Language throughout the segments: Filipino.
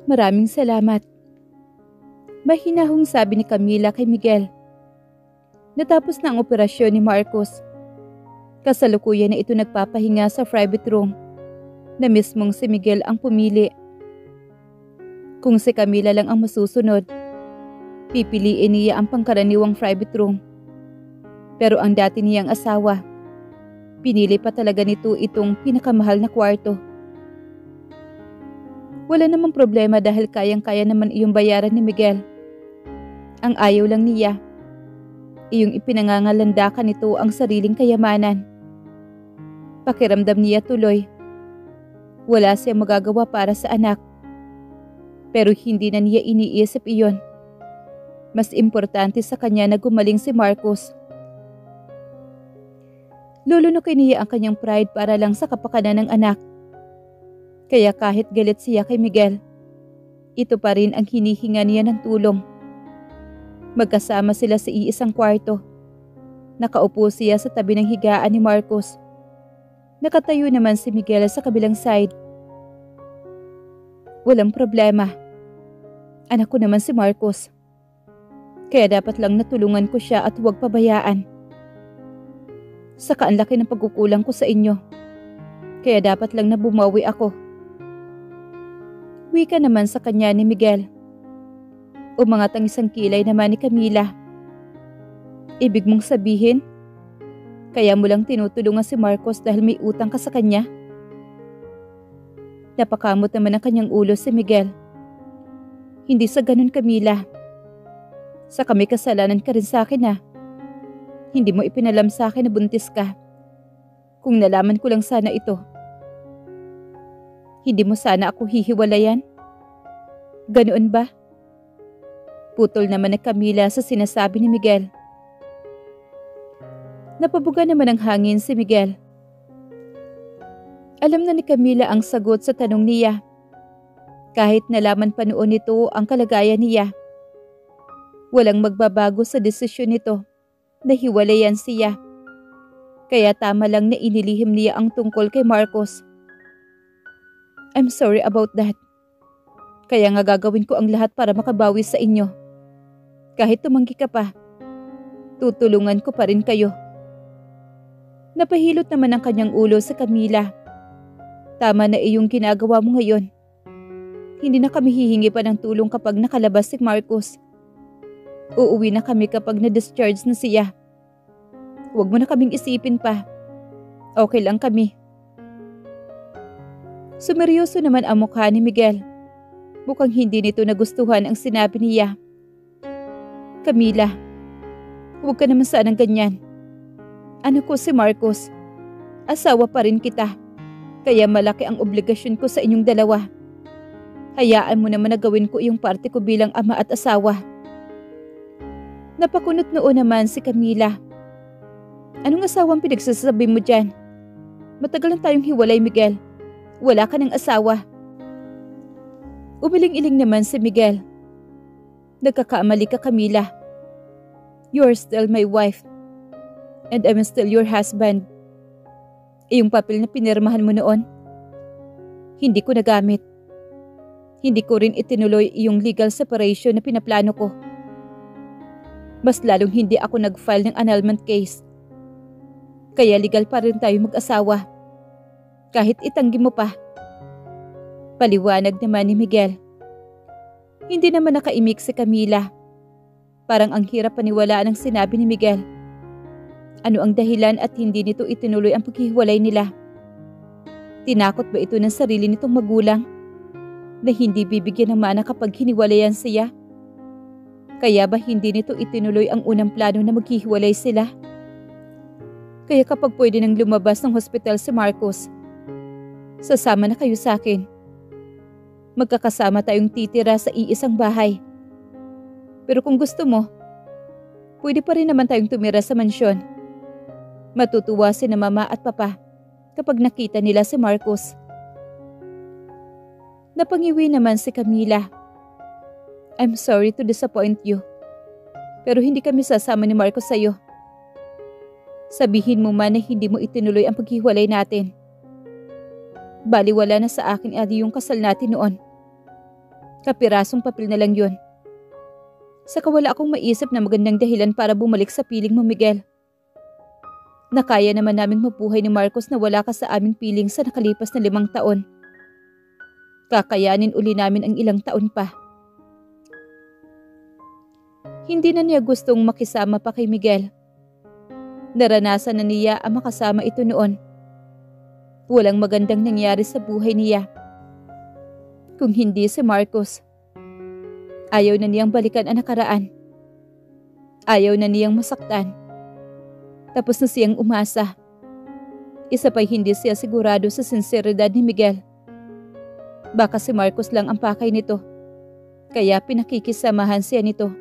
Maraming salamat. Mahinahong sabi ni Camila kay Miguel. Natapos na ang operasyon ni Marcos. Kasalukuyan na ito nagpapahinga sa private room na mismong si Miguel ang pumili. Kung si Camila lang ang masusunod, pipiliin niya ang pangkaraniwang private room. Pero ang dati niyang asawa, pinili pa talaga nito itong pinakamahal na kwarto. Wala namang problema dahil kayang-kaya naman iyong bayaran ni Miguel. Ang ayaw lang niya, iyong ipinangangalandakan nito ang sariling kayamanan. Pakiramdam niya tuloy, wala siyang magagawa para sa anak. Pero hindi na niya iniisip iyon. Mas importante sa kanya na gumaling si Marcos. Lulunukin niya ang kanyang pride para lang sa kapakanan ng anak. Kaya kahit galit siya kay Miguel, ito pa rin ang hinihinga niya ng tulong. Magkasama sila sa iisang kwarto. Nakaupo siya sa tabi ng higaan ni Marcos. Nakatayo naman si Miguel sa kabilang side. Walang problema. Anak ko naman si Marcos. Kaya dapat lang natulungan ko siya at huwag pabayaan. Saka ang laki ng pagkukulang ko sa inyo. Kaya dapat lang na bumawi ako. Wika naman sa kanya ni Miguel. Umangat ang isang kilay naman ni Camila. Ibig mong sabihin, kaya mo lang tinutulungan si Marcos dahil may utang ka sa kanya? Napakamot naman ang kanyang ulo si Miguel. Hindi sa ganun, Camila. Sa kami kasalanan ka rin sa akin, ha. Hindi mo ipinalam sa akin na buntis ka. Kung nalaman ko lang sana ito, hindi mo sana ako hihiwalayan? Ganoon ba? Putol naman na Camila sa sinasabi ni Miguel. Napabuga naman ang hangin si Miguel. Alam na ni Camila ang sagot sa tanong niya. Kahit nalaman pa noon nito ang kalagayan niya. Walang magbabago sa desisyon nito na hiwalayan siya. Kaya tama lang na inilihim niya ang tungkol kay Marcos. I'm sorry about that. Kaya nga gagawin ko ang lahat para makabawi sa inyo. Kahit tumanggi ka pa, tutulungan ko pa rin kayo. Napahilot naman ang kanyang ulo sa Camila. Tama na iyong ginagawa mo ngayon. Hindi na kami hihingi pa ng tulong kapag nakalabas si Marcos. Uuwi na kami kapag na-discharge na siya. Huwag mo na kaming isipin pa. Okay lang kami. Sumeryoso naman ang mukha ni Miguel. Mukhang hindi nito nagustuhan ang sinabi niya. Camila, huwag ka naman sanang ganyan. Anak ko si Marcos. Asawa pa rin kita. Kaya malaki ang obligasyon ko sa inyong dalawa. Hayaan mo naman na gawin ko iyong parte ko bilang ama at asawa. Napakunot noon naman si Camila. Anong asawang pinagsasabi mo dyan? Matagal na tayong hiwalay, Miguel. Wala ka ng asawa. Umiling-iling naman si Miguel. Nagkakamali ka, Camila. You are still my wife. And I'm still your husband. Iyong papel na pinirmahan mo noon, hindi ko nagamit. Hindi ko rin itinuloy iyong legal separation na pinaplano ko. Mas lalong hindi ako nag-file ng annulment case. Kaya legal pa rin tayo mag-asawa. Kahit itanggi mo pa. Paliwanag naman ni Miguel. Hindi naman nakaimik si Camila. Parang ang hirap paniwalaan ang sinabi ni Miguel. Ano ang dahilan at hindi nito itinuloy ang paghihiwalay nila? Tinakot ba ito ng sarili nitong magulang? Na hindi bibigyan ng mana kapag hiniwalayan siya? Kaya ba hindi nito itinuloy ang unang plano na maghihiwalay sila? Kaya kapag pwede nang lumabas ng hospital si Marcos, sasama na kayo sa akin. Magkakasama tayong titira sa iisang bahay. Pero kung gusto mo, pwede pa rin naman tayong tumira sa mansyon. Matutuwa si na mama at papa kapag nakita nila si Marcos. Napangiwi naman si Camila. I'm sorry to disappoint you. Pero hindi kami sasama ni Marcos sa'yo. Sabihin mo man na hindi mo itinuloy ang paghiwalay natin. Baliwala na sa akin yung kasal natin noon. Kapirasong papel na lang yun. Saka wala akong maisip na magandang dahilan para bumalik sa piling mo, Miguel. Nakaya naman naming mabuhay ni Marcos na wala ka sa aming piling sa nakalipas na 5 taon. Kakayanin uli namin ang ilang taon pa. Hindi na niya gustong makisama pa kay Miguel. Naranasan na niya ang makasama ito noon. Walang magandang nangyari sa buhay niya. Kung hindi si Marcos, ayaw na niyang balikan ang nakaraan. Ayaw na niyang masaktan. Tapos na siyang umasa. Isa pa'y hindi siya sigurado sa sinseridad ni Miguel. Baka si Marcos lang ang pakay nito, kaya pinakikisamahan siya nito.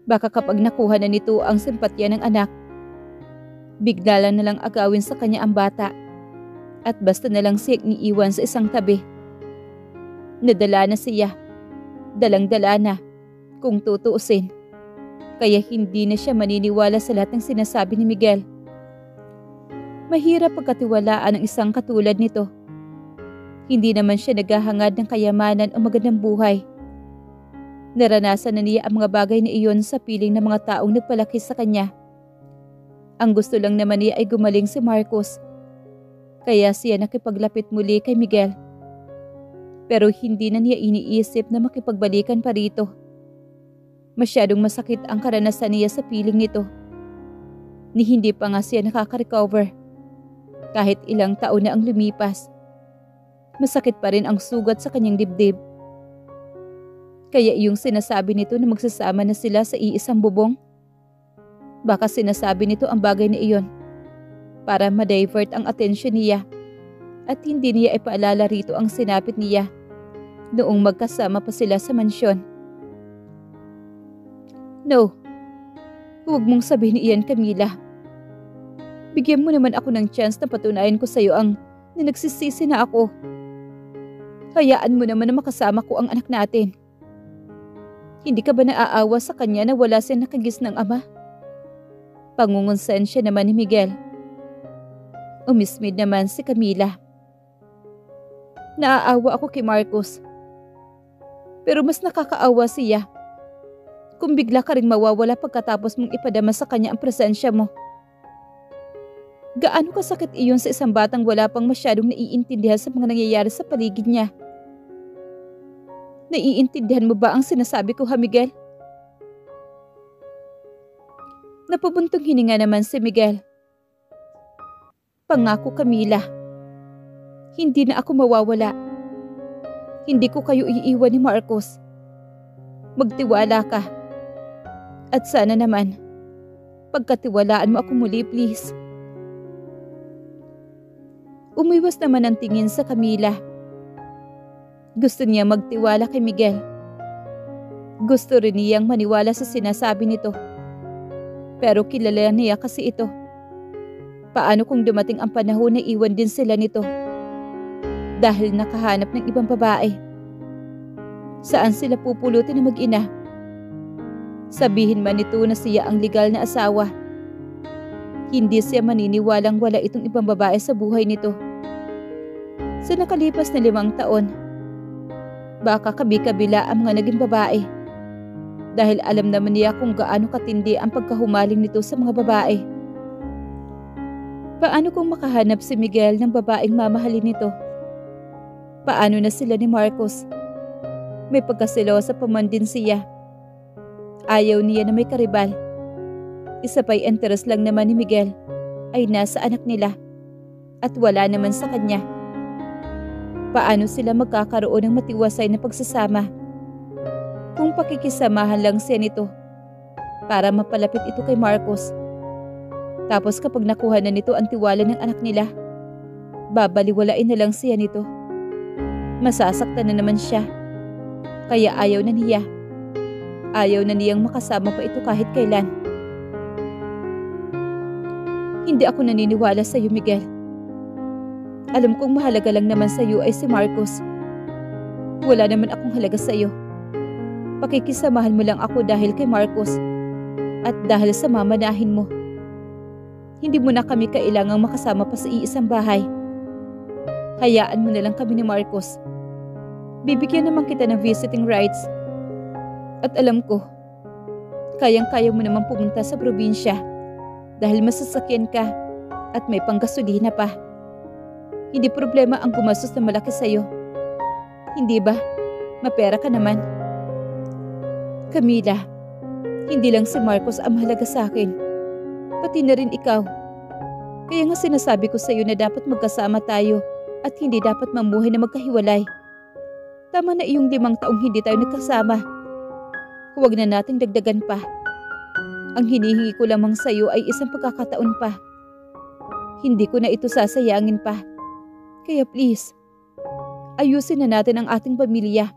Baka kapag nakuha na nito ang simpatya ng anak, bigla lang na lang agawin sa kanya ang bata at basta na lang siyang iiwan sa isang tabi. Nadala na siya. Dalang-dala na, kung tutuusin. Kaya hindi na siya maniniwala sa lahat ng sinasabi ni Miguel. Mahirap pagkatiwalaan ang isang katulad nito. Hindi naman siya naghahangad ng kayamanan o magandang buhay. Naranasan na niya ang mga bagay na iyon sa piling ng mga taong nagpalaki sa kanya. Ang gusto lang naman niya ay gumaling si Marcos. Kaya siya nakipaglapit muli kay Miguel. Pero hindi na niya iniisip na makipagbalikan pa rito. Masyadong masakit ang karanasan niya sa piling nito. Ni hindi pa nga siya nakaka-recover. Kahit ilang taon na ang lumipas, masakit pa rin ang sugat sa kanyang dibdib. Kaya iyong sinasabi nito na magsasama na sila sa iisang bubong? Baka sinasabi nito ang bagay na iyon para ma-divert ang atensyon niya at hindi niya ipaalala rito ang sinapit niya noong magkasama pa sila sa mansyon. No, huwag mong sabihin iyan, Camila. Bigyan mo naman ako ng chance na patunayan ko sa iyo ang nagsisisi na ako. Hayaan mo naman na makasama ko ang anak natin. Hindi ka ba naaawa sa kanya na wala siyang nakagis ng ama? Pangungonsensya naman ni Miguel. Umismid naman si Camila. Naaawa ako kay Marcos. Pero mas nakakaawa siya kung bigla ka ring mawawala pagkatapos mong ipadama sa kanya ang presensya mo. Gaano kasakit iyon sa isang batang wala pang masyadong naiintindihan sa mga nangyayari sa paligid niya? Naiintindihan mo ba ang sinasabi ko, ha, Miguel? Napabuntong hininga naman si Miguel. Pangako, Camila. Hindi na ako mawawala. Hindi ko kayo iiwan ni Marcos. Magtiwala ka. At sana naman, pagkatiwalaan mo ako muli, please. Umiwas naman ang tingin sa Camila. Gusto niya magtiwala kay Miguel. Gusto rin niyang maniwala sa sinasabi nito. Pero kilala niya kasi ito. Paano kung dumating ang panahon na iwan din sila nito? Dahil nakahanap ng ibang babae. Saan sila pupulutin ng mag-ina? Sabihin man nito na siya ang legal na asawa. Hindi siya maniniwalang wala itong ibang babae sa buhay nito. Sa nakalipas na 5 taon, baka kabi-kabila ang mga naging babae. Dahil alam naman niya kung gaano katindi ang pagkahumaling nito sa mga babae. Paano kung makahanap si Miguel ng babaeng mamahalin nito? Paano na sila ni Marcos? May pagkaselosa pa man din siya. Ayaw niya na may karibal. Isa pa'y interes lang naman ni Miguel ay nasa anak nila at wala naman sa kanya. Paano sila magkakaroon ng matiwasay na pagsasama? Kung pakikisamahan lang siya nito para mapalapit ito kay Marcos. Tapos kapag nakuha na nito ang tiwala ng anak nila, babaliwalain na lang siya nito. Masasaktan na naman siya. Kaya ayaw na niya. Ayaw na niyang makasama pa ito kahit kailan. Hindi ako naniniwala sa iyo, Miguel. Alam kong mahalaga lang naman sa iyo ay si Marcos. Wala naman akong halaga sa iyo. Pakikisamahan mo lang ako dahil kay Marcos at dahil sa mamanahin mo. Hindi mo na kami kailangang makasama pa sa iisang bahay. Hayaan mo na lang kami ni Marcos. Bibigyan naman kita ng visiting rights. At alam ko, kayang-kaya mo naman pumunta sa probinsya dahil masasakyan ka at may panggasolina pa. Hindi problema ang gumastos na malaki sa'yo. Hindi ba? Mapera ka naman. Camila, hindi lang si Marcos ang mahalaga sa akin. Pati na rin ikaw. Kaya nga sinasabi ko sa'yo na dapat magkasama tayo at hindi dapat mamuhay na magkahiwalay. Tama na iyong 5 taong hindi tayo nagkasama. Huwag na nating dagdagan pa. Ang hinihingi ko lamang sa'yo ay isang pagkakataon pa. Hindi ko na ito sasayangin pa. Kaya please, ayusin na natin ang ating pamilya.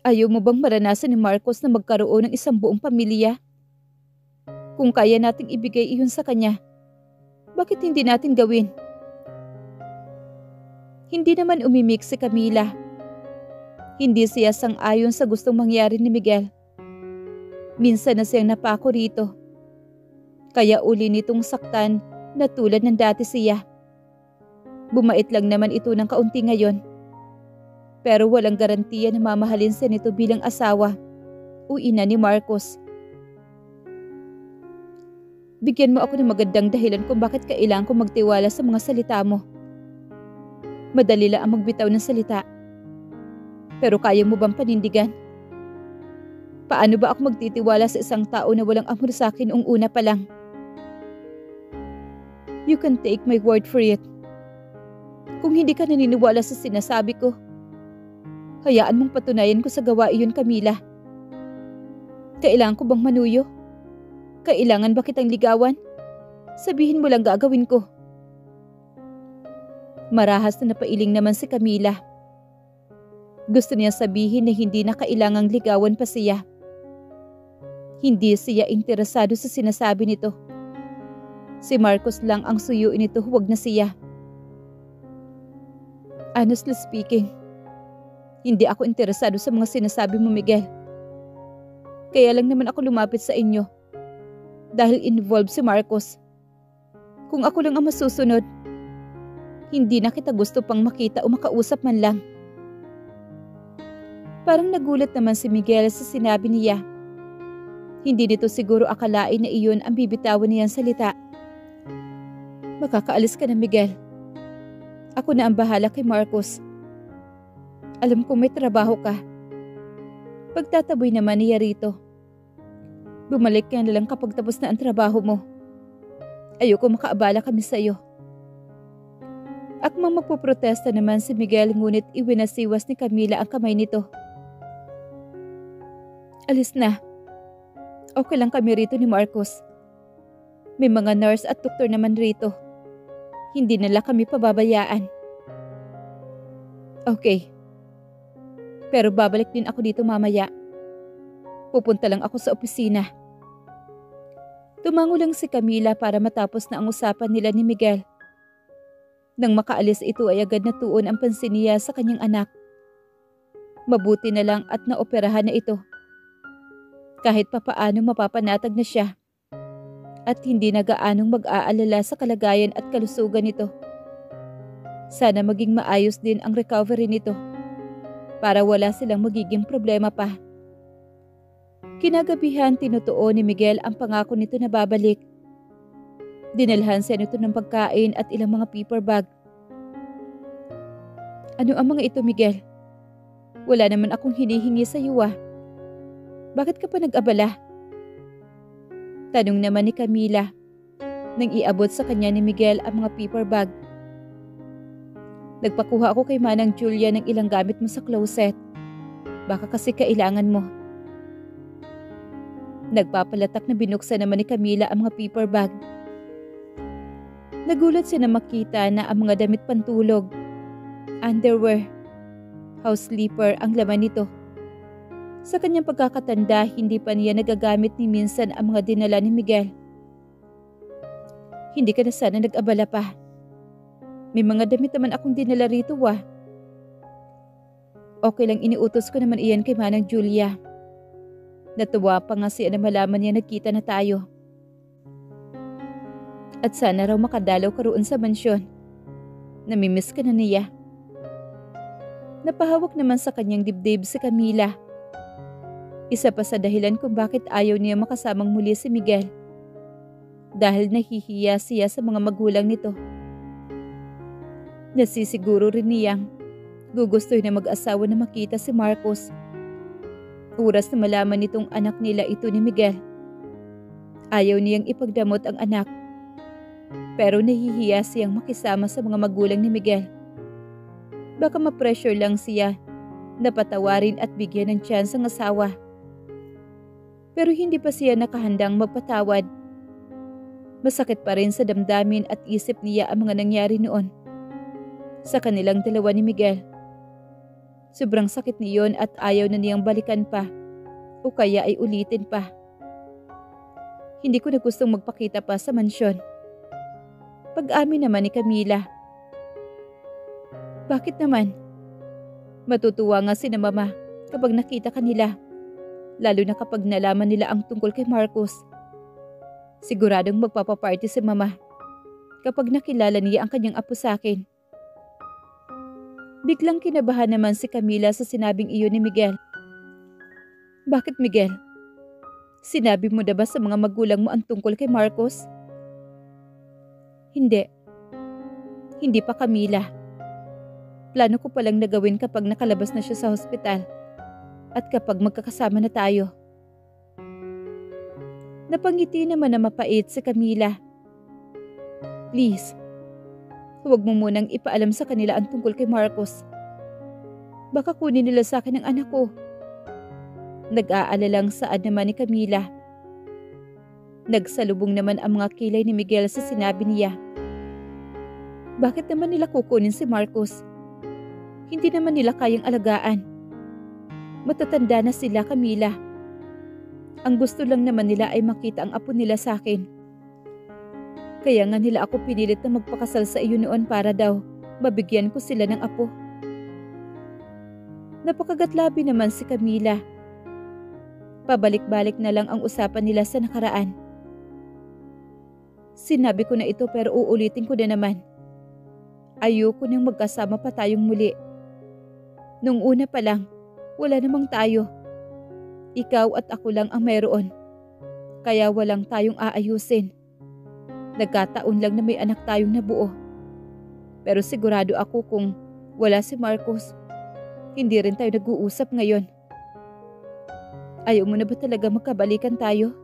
Ayaw mo bang maranasan ni Marcos na magkaroon ng isang buong pamilya? Kung kaya nating ibigay iyon sa kanya, bakit hindi natin gawin? Hindi naman umimik si Camila. Hindi siya sang-ayon sa gustong mangyari ni Miguel. Minsan na siyang napako rito. Kaya uli nitong saktan na tulad ng dati siya. Bumait lang naman ito ng kaunti ngayon. Pero walang garantiya na mamahalin siya nito bilang asawa o ina ni Marcos. Bigyan mo ako ng magandang dahilan kung bakit kailangan ko magtiwala sa mga salita mo. Madali lang ang magbitaw ng salita. Pero kaya mo bang panindigan? Paano ba ako magtitiwala sa isang tao na walang amor sa akin noong una pa lang? You can take my word for it. Kung hindi ka naniniwala sa sinasabi ko, hayaan mong patunayan ko sa gawa iyon, Camila. Kailangan ko bang manuyo? Kailangan ba kitang ligawan? Sabihin mo lang gagawin ko. Marahas na napailing naman si Camila. Gusto niya sabihin na hindi na kailangang ligawan pa siya. Hindi siya interesado sa sinasabi nito. Si Marcos lang ang suyuin nito, huwag na siya. Honestly speaking, hindi ako interesado sa mga sinasabi mo, Miguel. Kaya lang naman ako lumapit sa inyo. Dahil involved si Marcos. Kung ako lang ang masusunod, hindi na kita gusto pang makita o makausap man lang. Parang nagulat naman si Miguel sa sinabi niya. Hindi nito siguro akalain na iyon ang bibitawan niyang salita. Makakaalis ka na, Miguel. Ako na ang bahala kay Marcos. Alam kong may trabaho ka. Pagtataboy naman niya rito. Bumalik ka na lang kapag tapos na ang trabaho mo. Ayoko makaabala kami sa iyo. Akmang magpoprotesta naman si Miguel ngunit iwinasiwas ni Camila ang kamay nito. Alis na. Okay lang kami rito ni Marcos. May mga nurse at doktor naman rito. Hindi nila kami pababayaan. Okay. Pero babalik din ako dito mamaya. Pupunta lang ako sa opisina. Tumango lang si Camila para matapos na ang usapan nila ni Miguel. Nang makaalis ito ay agad na tuon ang pansin niya sa kanyang anak. Mabuti na lang at naoperahan na ito. Kahit papaano mapapanatag na siya. At hindi na gaanong mag-aalala sa kalagayan at kalusugan nito. Sana maging maayos din ang recovery nito. Para wala silang magiging problema pa. Kinagabihan tinutuon ni Miguel ang pangako nito na babalik. Dinalhan siya nito ng pagkain at ilang mga paper bag. Ano ang mga ito, Miguel? Wala naman akong hinihingi sa iyo. Bakit ka pa nag-abala? Tanong naman ni Camila nang iabot sa kanya ni Miguel ang mga paper bag. Nagpakuha ako kay Manang Julia ng ilang gamit mo sa closet. Baka kasi kailangan mo. Nagpapalatak na binuksan naman ni Camila ang mga paper bag. Nagulat siya na makita na ang mga damit pantulog, underwear, house slipper ang laman nito. Sa kanyang pagkakatanda, hindi pa niya nagagamit ni minsan ang mga dinala ni Miguel. Hindi ka na sana nag-abala pa. May mga damit naman akong dinala rito. Okay lang, iniutos ko naman iyan kay Manang Julia. Natuwa pa nga siya na malaman niya nagkita na tayo. At sana raw makadalaw ka roon sa mansyon. Namimiss ka na niya. Napahawak naman sa kanyang dibdib si Camila. Isa pa sa dahilan kung bakit ayaw niya makasamang muli si Miguel. Dahil nahihiya siya sa mga magulang nito. Nasisiguro rin niyang gugustoy na mag-asawa na makita si Marcos. Oras na malaman nitong anak nila ito ni Miguel. Ayaw niyang ipagdamot ang anak. Pero nahihiya siyang makisama sa mga magulang ni Miguel. Baka ma-pressure lang siya na patawarin at bigyan ng chance ang asawa. Pero hindi pa siya nakahandang magpatawad. Masakit pa rin sa damdamin at isip niya ang mga nangyari noon sa kanilang dalawa ni Miguel. Sobrang sakit niyon at ayaw na niyang balikan pa o kaya ay ulitin pa. Hindi ko na gustong magpakita pa sa mansyon. Pag-amin naman ni Camila. Bakit naman? Matutuwa nga si na mama kapag nakita kanila. Lalo na kapag nalaman nila ang tungkol kay Marcos. Siguradong magpapaparty si mama kapag nakilala niya ang kanyang apo sa akin. Biglang kinabahan naman si Camila sa sinabing iyon ni Miguel. Bakit Miguel? Sinabi mo na ba sa mga magulang mo ang tungkol kay Marcos? Hindi. Hindi pa Camila. Plano ko palang nagawin kapag nakalabas na siya sa hospital at kapag magkakasama na tayo. Napangiti naman na mapait si Camila. Please. Huwag mo munang ipaalam sa kanila ang tungkol kay Marcos. Baka kunin nila sa akin ang anak ko. Nag-aalalang saad naman ni Camila. Nagsalubong naman ang mga kilay ni Miguel sa sinabi niya. Bakit naman nila kukunin si Marcos? Hindi naman nila kayang alagaan. Matatanda na sila, Camila. Ang gusto lang naman nila ay makita ang apo nila sa akin. Kaya nga nila ako pinilit na magpakasal sa iyo noon para daw mabigyan ko sila ng apo. Napakagatlabi naman si Camila. Pabalik-balik na lang ang usapan nila sa nakaraan. Sinabi ko na ito pero uulitin ko na naman. Ayoko nang magkasama pa tayong muli. Nung una pa lang, wala namang tayo. Ikaw at ako lang ang mayroon. Kaya walang tayong aayusin. Nagkataon lang na may anak tayong nabuo. Pero sigurado ako kung wala si Marcos, hindi rin tayo nag-uusap ngayon. Ayaw mo na ba talaga magkabalikan tayo?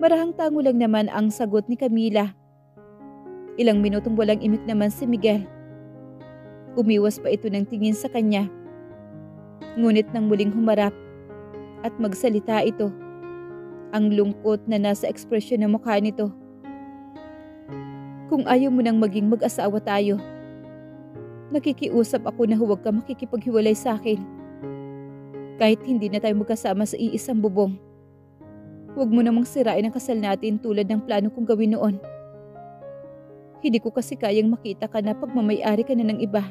Marahang tango lang naman ang sagot ni Camila. Ilang minutong walang imik naman si Miguel. Umiwas pa ito ng tingin sa kanya. Ngunit nang muling humarap at magsalita ito, ang lungkot na nasa ekspresyon ng mukha nito. Kung ayaw mo nang maging mag-asawa tayo, nakikiusap ako na huwag ka makikipaghiwalay sa akin. Kahit hindi na tayo magkasama sa iisang bubong. Huwag mo namang sirain ang kasal natin tulad ng plano kong gawin noon. Hindi ko kasi kayang makita ka na pagmamay-ari ka na ng iba.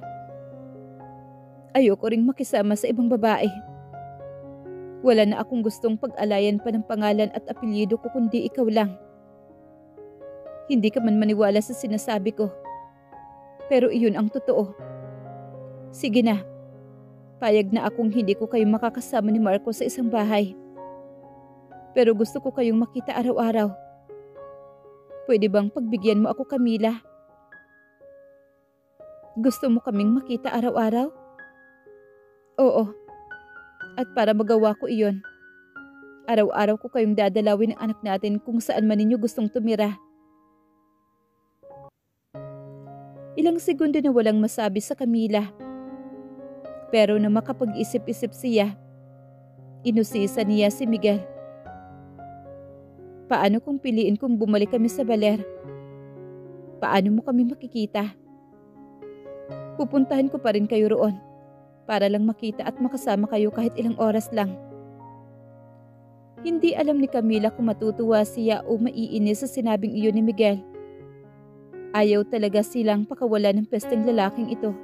Ayoko ring makisama sa ibang babae. Wala na akong gustong pag-alayan pa ng pangalan at apelyido ko kundi ikaw lang. Hindi ka man maniwala sa sinasabi ko. Pero iyon ang totoo. Sige na. Payag na akong hindi ko kayo makakasama ni Marco sa isang bahay. Pero gusto ko kayong makita araw-araw. Pwede bang pagbigyan mo ako, Camila? Gusto mo kaming makita araw-araw? Oo. At para magawa ko iyon, araw-araw ko kayong dadalawin ng anak natin kung saan man ninyo gustong tumira. Ilang segundo na walang masabi sa Camila. Pero na makapag-isip-isip siya, inusisa niya si Miguel. Paano kung piliin kung bumalik kami sa Baler? Paano mo kami makikita? Pupuntahan ko pa rin kayo roon para lang makita at makasama kayo kahit ilang oras lang. Hindi alam ni Camila kung matutuwa siya o maiinis sa sinabing iyon ni Miguel. Ayaw talaga silang pakawala ng pesteng lalaking ito.